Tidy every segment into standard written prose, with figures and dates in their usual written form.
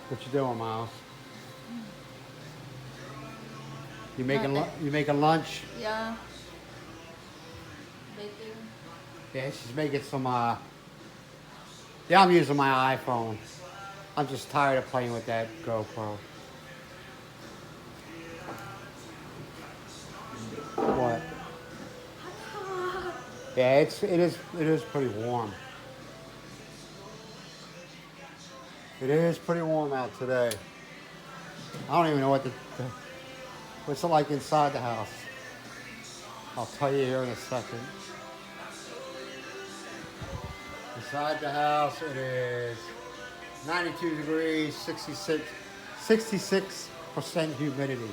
What you doing, Miles? Nothing. You making lunch? Yeah, baking. Yeah, she's making some. Yeah, I'm using my iPhone. I'm just tired of playing with that GoPro. What? Yeah, it is pretty warm. It is pretty warm out today. I don't even know what's it like inside the house. I'll tell you here in a second. Inside the house, it is 92 degrees, 66% humidity.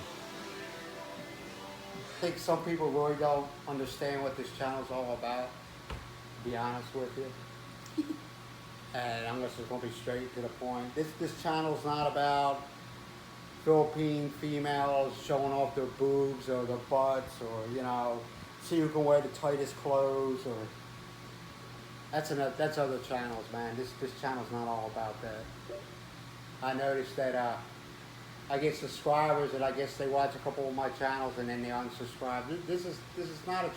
I think some people really don't understand what this channel's all about, to be honest with you. And I'm just going to be straight to the point. This channel's not about Philippine females showing off their boobs or their butts or, see who can wear the tightest clothes or that's other channels, man. This channel's not all about that. I noticed that I get subscribers and I guess they watch a couple of my channels and then they unsubscribe. This is not a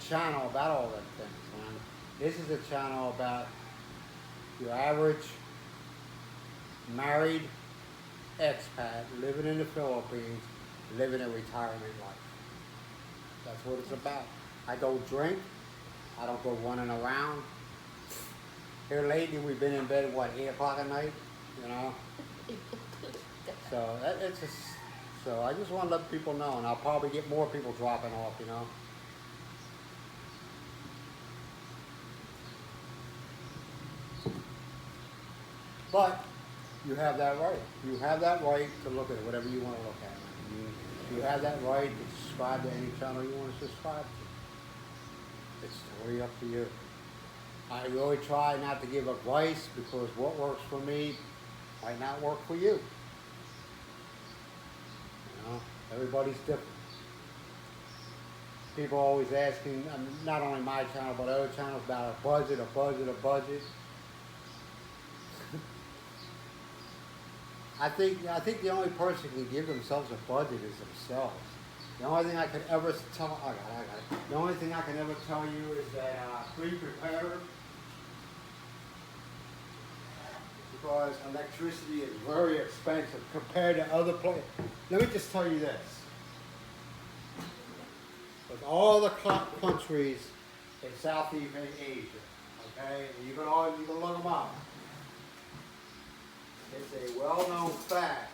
channel about all them things, man. This is a channel about your average married expat living in the Philippines, living a retirement life. That's what it's about. I don't drink. I don't go running around. Here lately, we've been in bed at what, 8 o'clock at night, you know. So it's just. So I just want to let people know, and I'll probably get more people dropping off, you know. But you have that right. You have that right to look at whatever you want to look at. You have that right to subscribe to any channel you want to subscribe to. It's totally up to you. I really try not to give advice because what works for me might not work for you. You know, everybody's different. People always asking, not only my channel but other channels about a budget, a budget, a budget. I think the only person who can give themselves a budget is themselves. The only thing I could ever tell, I got it. The only thing I can ever tell you is that be prepared because electricity is very expensive compared to other places. Let me just tell you this: with all the countries in Southeast Asia, okay, you can look them up. It's a well-known fact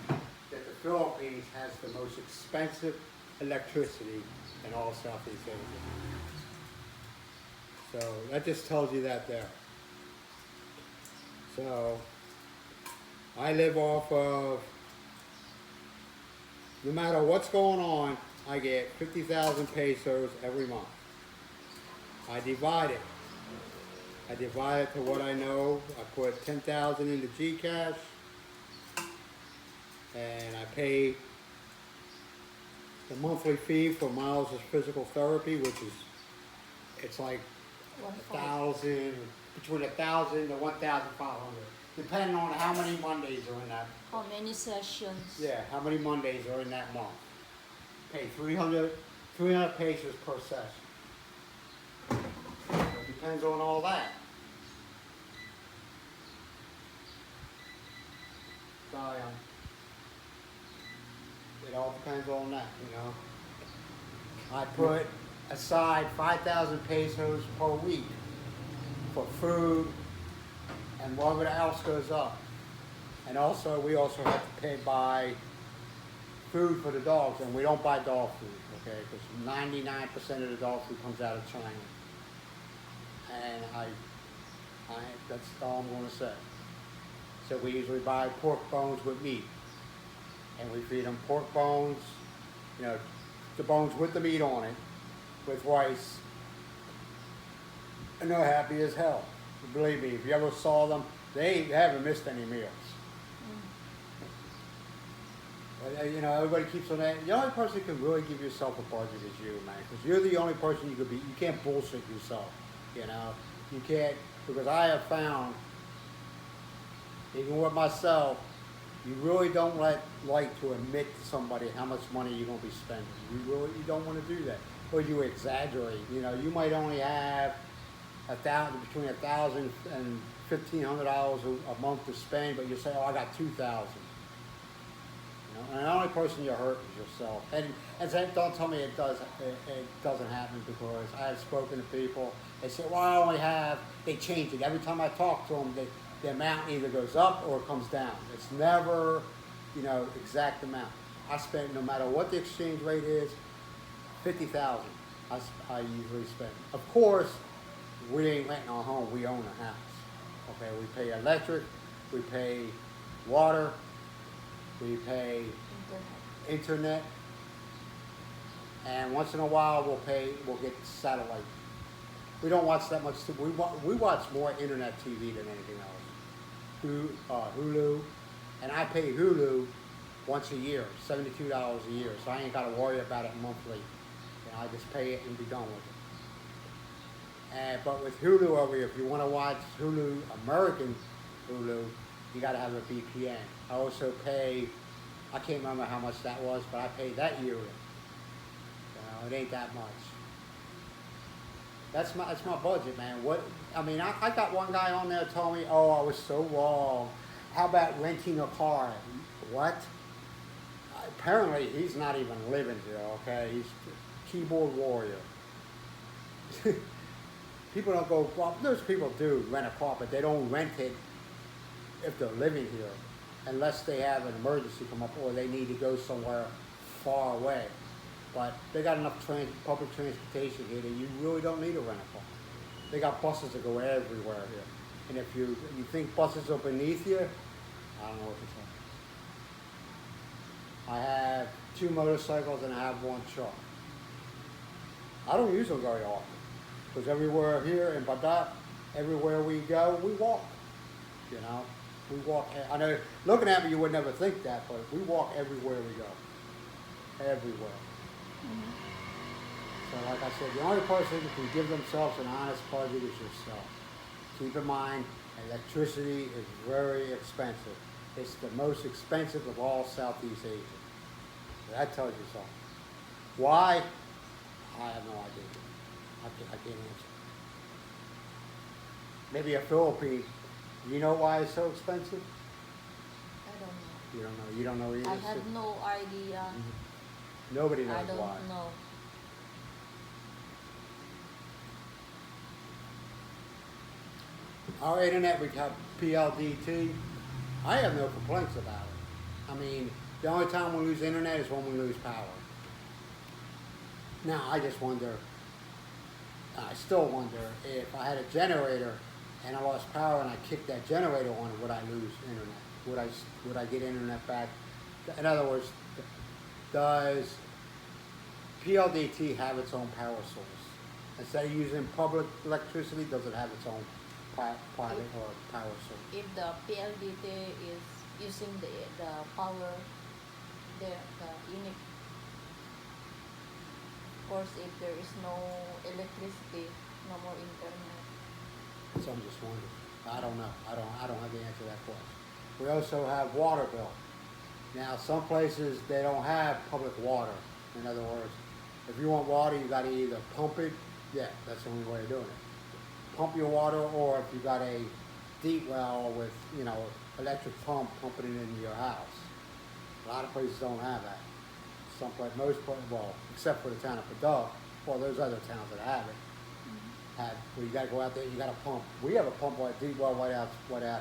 that the Philippines has the most expensive electricity in all Southeast Asia. So that just tells you that there. So I live off of, no matter what's going on, I get 50,000 pesos every month. I divide it. I divide it to what I know. I put 10,000 into GCash, and I pay the monthly fee for Miles' physical therapy, which is it's like between 1,000 to 1,500, depending on how many Mondays are in that. How many sessions? Yeah, how many Mondays are in that month? Pay 300 pesos per session. It depends on all that. Sorry, it all depends on that, you know. I put aside 5,000 pesos per week for food and whatever else goes up. And also, we also have to buy food for the dogs, and we don't buy dog food, okay? Because 99% of the dog food comes out of China. And that's all I'm going to say. So we usually buy pork bones with meat. And we feed them pork bones, the bones with the meat on it, with rice. And they're happy as hell. Believe me, if you ever saw them, they haven't missed any meals. But, everybody keeps on that. The only person who can really give yourself a budget is you, man. Because you're the only person you can't bullshit yourself, You can't, because I have found even with myself, you really don't like to admit to somebody how much money you're gonna be spending. You don't want to do that, or you exaggerate. You know, you might only have between $1,000 and $1,500 a month to spend, but you say, "Oh, I got 2,000." You know, and the only person you're hurting is yourself. And don't tell me it doesn't happen, because I have spoken to people. They say, "Well, I only have." They change it every time I talk to them. The amount either goes up or it comes down. It's never, exact amount. I spend, no matter what the exchange rate is, 50,000. I usually spend. Of course, we ain't renting our home. We own a house. Okay, we pay electric, we pay water, we pay internet, and once in a while we'll get satellite. We don't watch that much. We watch more internet TV than anything else. Hulu, and I pay Hulu once a year, $72 a year, so I ain't got to worry about it monthly. I just pay it and be done with it. But with Hulu over here, if you want to watch Hulu, American Hulu, you got to have a VPN. I also pay, I can't remember how much that was, but I pay that yearly. It ain't that much. That's my budget, man. I got one guy on there told me, "Oh, I was so wrong. How about renting a car?" What? Apparently, he's not even living here. Okay, he's a keyboard warrior. People don't go. Well, those people do rent a car, but they don't rent it if they're living here, unless they have an emergency come up or they need to go somewhere far away. But they got enough public transportation here that you really don't need to rent a car. They got buses that go everywhere here. And if you think buses are beneath you, I don't know what to tell you. I have 2 motorcycles and I have 1 truck. I don't use them very often, because everywhere here in Badat, everywhere we go, we walk. We walk. I know, looking at me, you would never think that, but we walk everywhere we go. Everywhere. So like I said, the only person who can give themselves an honest budget is yourself. Keep in mind, electricity is very expensive. It's the most expensive of all Southeast Asia. That tells you something. Why? I have no idea. I can't answer. Maybe a Philippine. You know why it's so expensive? I don't know. You don't know. You don't know either. I have no idea. Nobody knows why. I don't know. Our internet, we have PLDT. I have no complaints about it. I mean, the only time we lose internet is when we lose power. Now, I still wonder, if I had a generator and I lost power and I kicked that generator on, would I lose internet? Would I get internet back? In other words, does PLDT have its own power source? Instead of using public electricity, does it have its own private or power source? If the PLDT is using the power, the unit. Of course, if there is no electricity, no more internet. So I'm just wondering. I don't know. I don't have the answer to that question. We also have water bill. Now, some places, they don't have public water. In other words, if you want water, you got to either pump it. Yeah, that's the only way of doing it. Pump your water, or if you got a deep well with, electric pump, pumping it into your house. A lot of places don't have that. Most places, well, except for the town of Paduk, well, there's other towns that have it. Well, you got to go out there, you got to pump. We have a pump deep well right out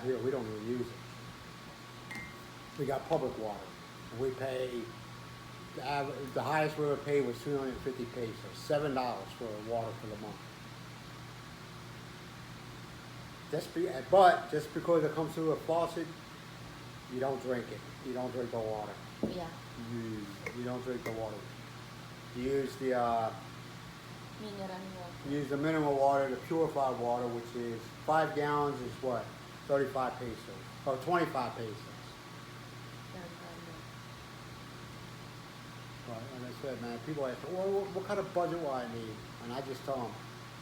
here. We don't even use it. We got public water. We pay, the highest we ever paid was 350 pesos, $7 for water for the month. But just because it comes through a faucet, you don't drink it. You don't drink the water. Yeah. You don't drink the water. You use the Mineral water. use the mineral water, the purified water, which is 5 gallons is what? 35 pesos. Or 25 pesos. But like I said, man, people ask, well, what kind of budget will I need? And I just tell them,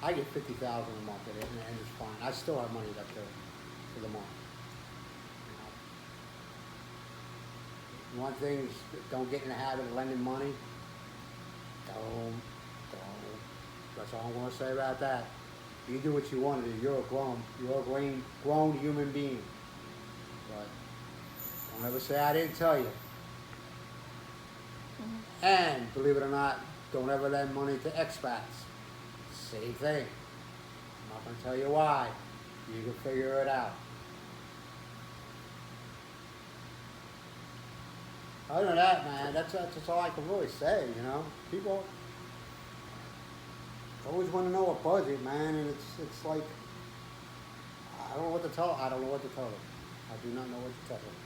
I get 50,000 a month at it, and it's fine. I still have money left over for the month. One thing is, don't get in the habit of lending money. Don't. That's all I'm gonna say about that. You do what you want to do. You're a grown human being. But don't ever say I didn't tell you. Mm-hmm. And believe it or not, don't ever lend money to expats. Same thing. I'm not gonna tell you why. You can figure it out. Other than that, man, that's all I can really say. You know, people always want to know a budget, man, and it's like I don't know what to tell. I don't know what to tell them. I do not know what to tell them.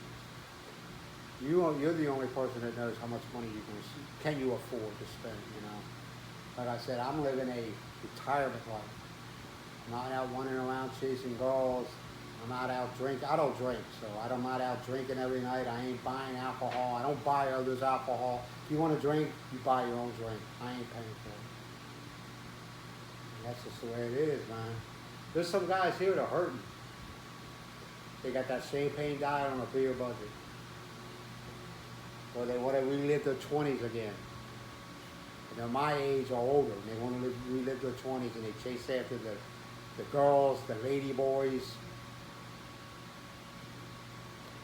You're the only person that knows how much money can you afford to spend. You know, like I said, I'm living a retirement life. I'm not out running around chasing girls. I'm not out drinking. I don't drink, so I'm not out drinking every night. I ain't buying alcohol. I don't buy others alcohol. If you want to drink, you buy your own drink. I ain't paying for it. And that's just the way it is, man. There's some guys here that are hurting. They got that champagne diet on a beer budget. Or they want to relive their 20s again. And they're my age or older, and they want to relive their 20s, and they chase after the girls, the lady boys.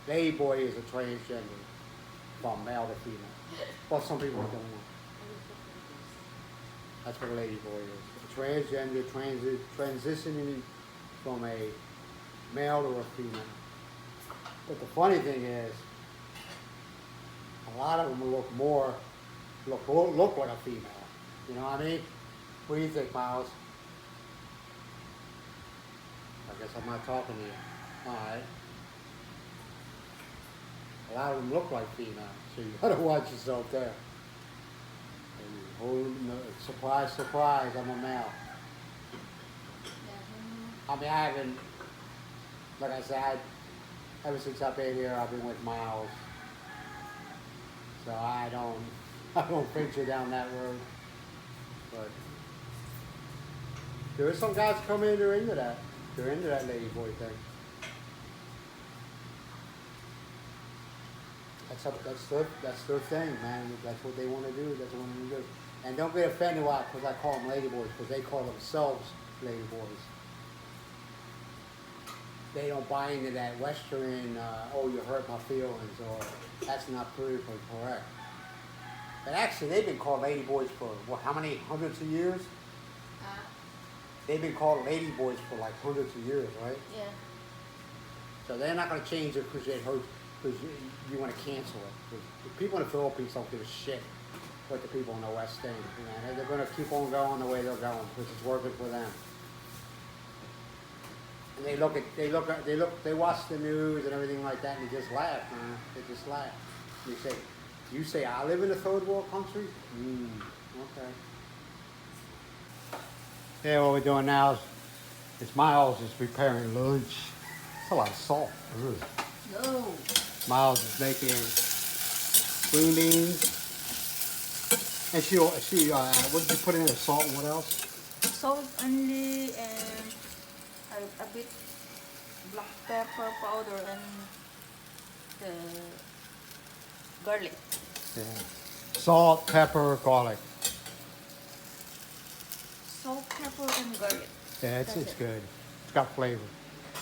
Lady boy is a transgender, from male to female. Well, some people don't know. That's what a lady boy is. A transgender, transitioning from a male to a female. But the funny thing is, a lot of them look like a female. You know what I mean? What do you think, Miles? I guess I'm not talking to you. All right. A lot of them look like females, so you gotta watch yourself there. Surprise, surprise, I'm a male. I mean, I haven't, like I said, ever since I've been here, I've been with Miles. So I don't venture down that road. But there are some guys come in, they're into that. They're into that lady boy thing. That's their thing, man. That's what they want to do. That's what they want to do. And don't get offended because I call them lady boys, because they call themselves lady boys. They don't buy into that Western, oh, you hurt my feelings, or that's not politically correct. But actually, they've been called lady boys for, what, how many hundreds of years? They've been called lady boys for like hundreds of years, right? Yeah. So they're not going to change it because it hurts, because you want to cancel it. 'Cause the people in the Philippines don't give a shit what the people in the West think. You know, they're going to keep on going the way they're going, because it's working for them. And they watch the news and everything like that, and they just laugh, man. They just laugh. You say, I live in a third world country? Okay. Yeah, what we're doing now is Miles is preparing lunch. It's a lot of salt. Ugh. No. Miles is making green beans. And she what did you put in there? Salt and what else? Salt only, and a bit black pepper powder and the garlic. Yeah. Salt, pepper, garlic. Salt, pepper, and garlic. Yeah, it's good. It's got flavor.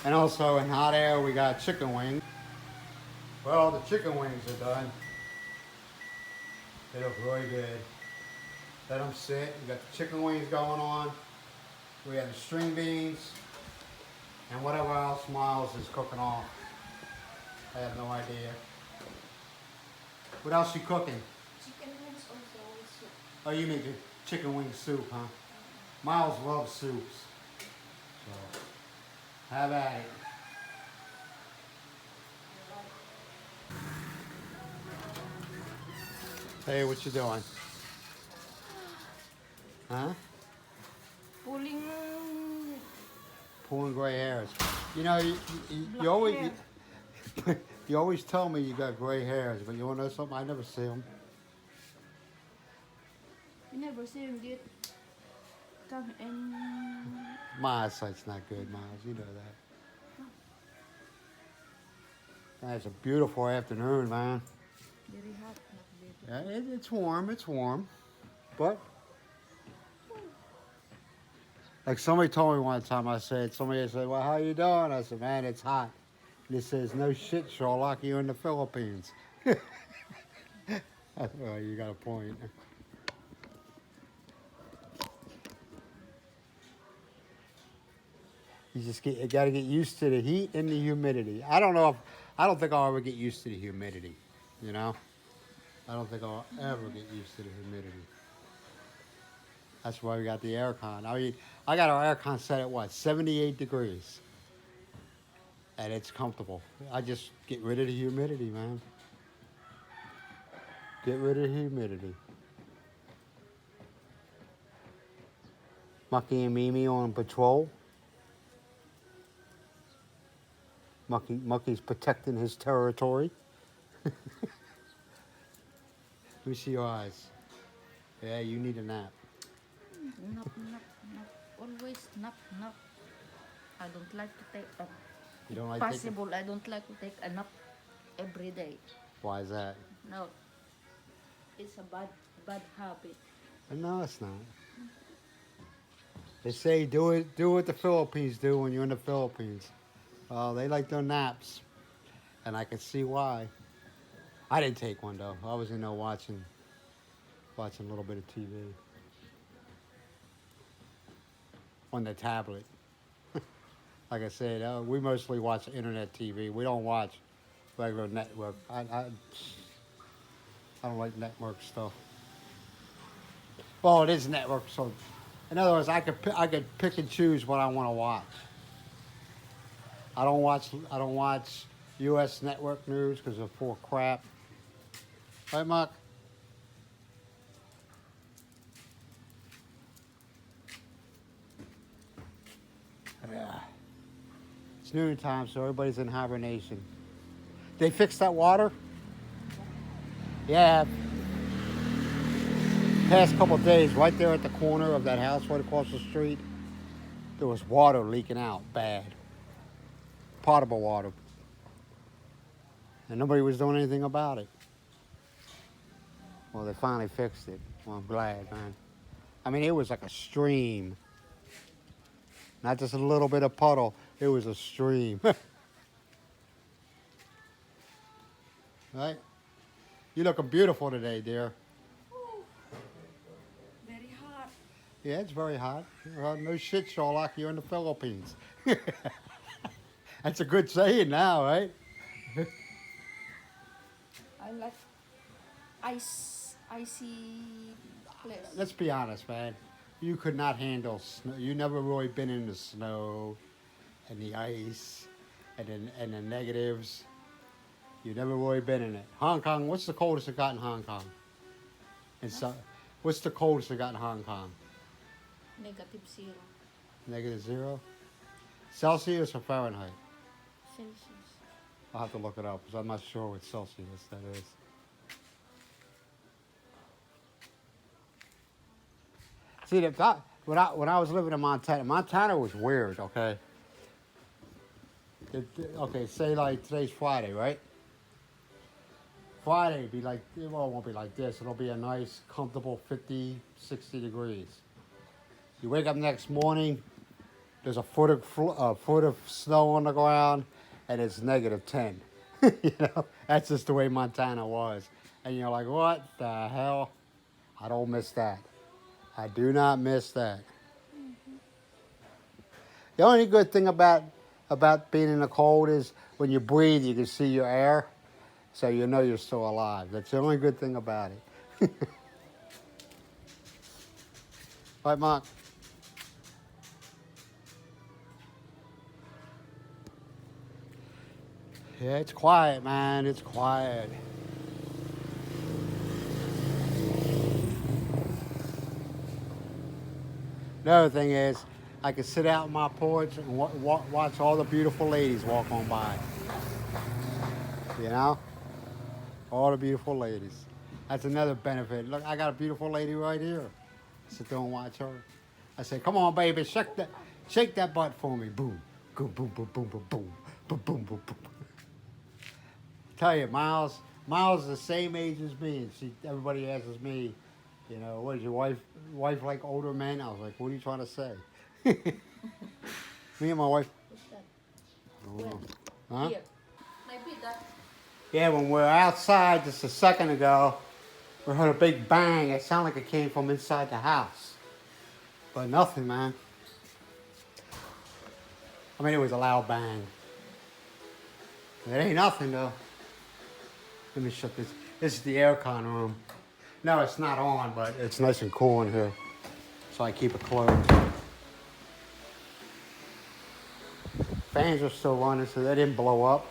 And also in hot air we got chicken wings. Well, the chicken wings are done. They look really good. Let them sit. We got the chicken wings going on. We have the string beans. And whatever else Miles is cooking off. I have no idea. What else you cooking? Chicken wings also with soup. Oh, you make the chicken wing soup, huh? Miles loves soups. So, have at it. Hey, what you doing? Huh? Pulling gray hairs. You know, you always you always tell me you got gray hairs, but you want to know something? I never see them. You never see him get come in. My eyesight's not good, Miles. You know that. It's a beautiful afternoon, man. Very hot, not very. Yeah, it's warm. It's warm, but like somebody told me one time. Somebody said, "Well, how you doing?" I said, "Man, it's hot." And he says, "No shit, Sherlock. You're in the Philippines." I thought, well, you got a point. You got to get used to the heat and the humidity. I don't think I'll ever get used to the humidity. You know, I don't think I'll ever get used to the humidity. That's why we got the aircon. I mean, I got our aircon set at what, 78 degrees, and it's comfortable. I just get rid of the humidity, man. Get rid of the humidity. Mucky and Mimi on patrol. Mucky's protecting his territory. Let me see your eyes. Yeah, you need a nap. Nap, nap, nap. Always nap, nap. I don't like to take a You don't like possible. I don't like to take a nap every day. Why is that? No, it's a bad habit. No, it's not. They say do what the Philippines do when you're in the Philippines. They like their naps, and I can see why. I didn't take one though. I was in there watching a little bit of TV on the tablet. Like I said, we mostly watch internet TV. We don't watch regular network. I don't like network stuff. Well, it is network, so in other words, I could pick and choose what I want to watch. I don't watch U.S. network news because they're full of crap. Right, Mark? Yeah. It's noon time, so everybody's in hibernation. They fixed that water? Yeah. Past couple of days, right there at the corner of that house right across the street, there was water leaking out bad. Potable water. And nobody was doing anything about it. Well, they finally fixed it. Well, I'm glad, man. I mean, it was like a stream. Not just a little bit of puddle. It was a stream. Right? You looking beautiful today, dear. Very hot. Yeah, it's very hot. No shit, Sherlock. You're in the Philippines. That's a good saying now, right? I like icy place. Let's be honest, man. You could not handle snow. You never really been in the snow and the ice and the negatives. You never really been in it. Hong Kong. What's the coldest it got in Hong Kong? What's the coldest it got in Hong Kong? -0 -0. Celsius or Fahrenheit? Celsius. I'll have to look it up because I'm not sure what Celsius that is. See, when I was living in Montana was weird, okay? Okay, say like today's Friday, right? Friday be like, well, it won't be like this. It'll be a nice, comfortable 50, 60 degrees. You wake up next morning, there's a foot of snow on the ground, and it's -10. You know, that's just the way Montana was. And you're like, what the hell? I don't miss that. I do not miss that. Mm-hmm. The only good thing about being in the cold is when you breathe, you can see your air, so you know you're still alive. That's the only good thing about it. Right, Mark? Yeah, it's quiet, man. It's quiet. Another thing is, I can sit out on my porch and watch all the beautiful ladies walk on by. You know? All the beautiful ladies. That's another benefit. Look, I got a beautiful lady right here. Sit there and watch her. I say, come on, baby, shake that butt for me. Boom, boom, boom, boom, boom, boom, boom, boom, boom, boom, boom. Tell you, Miles Miles is the same age as me, and everybody asks me, you know, what is your wife like older men? I was like, what are you trying to say? Me and my wife. What's that? I don't know. When? Huh? Here. Maybe that. Yeah, when we were outside just a second ago, we heard a big bang. It sounded like it came from inside the house. But nothing, man. I mean, it was a loud bang. It ain't nothing, though. Let me shut this. This is the aircon room. No, it's not on, but it's nice and cool in here. So I keep it closed. Fans are still running, so they didn't blow up.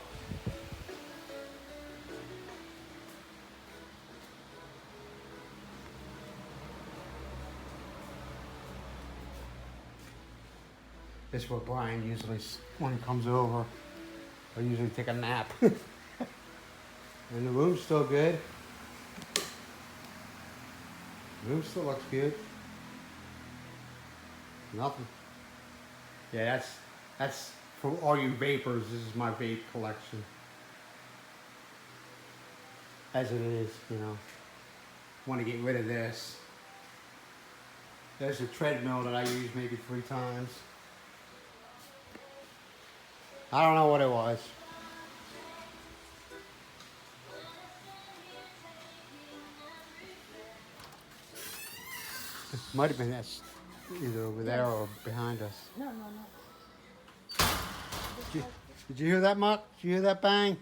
This is where Brian usually, when he comes over, I usually take a nap. And the room's still good. The room still looks good. Nothing. Yeah, that's for all you vapors. This is my vape collection. As it is, you know. Want to get rid of this. There's a treadmill that I use maybe 3 times. I don't know what it was. It might have been that's either over there or behind us. No, no, no. Did you hear that, Muck? Did you hear that bang?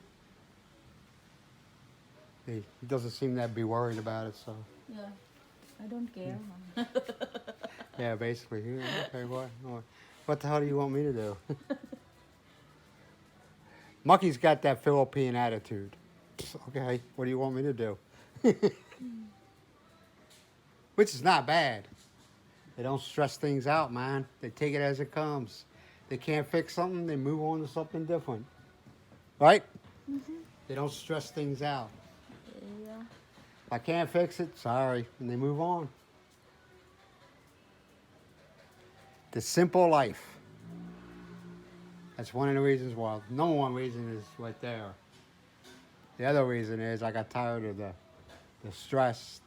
He doesn't seem to be worried about it, so. Yeah. I don't care. Yeah, basically. Yeah, okay, what the hell do you want me to do? Mucky's got that Philippine attitude. Okay, what do you want me to do? Which is not bad. They don't stress things out, man. They take it as it comes. They can't fix something, they move on to something different. Right? Mm-hmm. They don't stress things out. Yeah. If I can't fix it, sorry. And they move on. The simple life. That's one of the reasons why. Number one reason is right there. The other reason is I got tired of the stress,